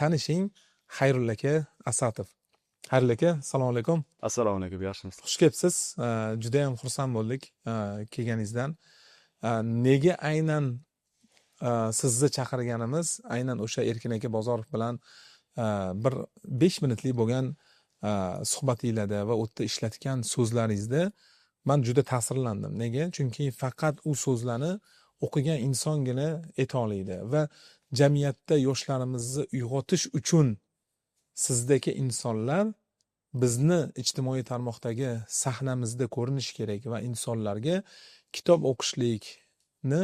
tanishing, Xayrulla aka Asatov. Xayrulla aka, assalomu alaykum. Assalomu alaykum, yaxshimisiz? Xush kelibsiz. Juda ham xursand bo'ldik kelganingizdan. Nega aynan sizni chaqirganimiz, aynan o'sha Erkin aka Bozorov bilan bir 5 minutlik bo'lgan suhbatingizda va u yerda ishlatgan so'zlaringizda men juda ta'sirlandim. Nega? Chunki faqat u so'zlarni o'qigan insongina ayta oladi va jamiyatda yoshlarimizni uyg'otish uchun sizdagi insonlar bizni ijtimoiy tarmoqdagi sahnamizda ko'rinish kerak va insonlarga kitob o'qishlikni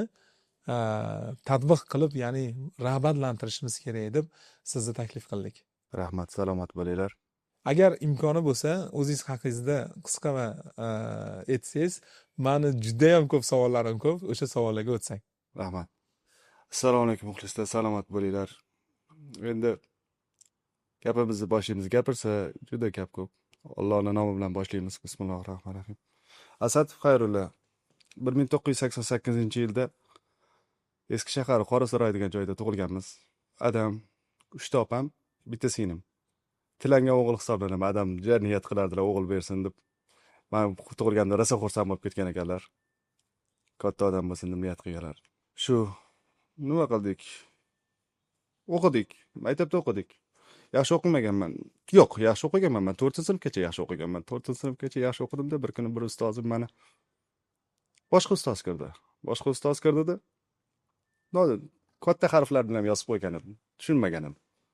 tatbiq qilib, ya'ni rag'batlantirishimiz kerak deb sizni taklif qildik. Rahmat, salomat bo'linglar. Agar imkoni bo'lsa, o'zingiz haqingizda qisqa va aytsangiz, meni juda ham ko'p savollarim ko'p, o'sha savollarga o'tsak. Rahmat. Assalomu alaykum muxlislar, salomat bo'linglar. Endi gapimizni boshlaymiz. Gapirsa juda gap ko'p. Allohning nomi bilan boshlaymiz. Bismillahirrohmanirrohim. Asatov Xayrulla 1988-yilda Eski shahar Qorasaroy degan joyda tug'ilganmiz. Adam 3 opam, bitta singlim. Tilangan o'g'il hisoblanaman. Adam juda niyat qilardilar o'g'il bersin deb. Men tug'ilganda rosa xursand bo'lib ketgan ekanlar. Katta odam bo'lsin deb niyat qilganlar. Shu nima qildik? O'qidik. Maktabda o'qidik. Yaxshi o'qimaganman. Yo'q, yaxshi o'qiganman. Men 4-sinfgacha yaxshi o'qiganman. 4-sinfgacha yaxshi o'qidimda, bir kuni bir ustozim meni boshqa ustoz kirdi. Boshqa ustoz kirdida katta harflar bilan yozib qo'ygan edim. Tushunmaganim.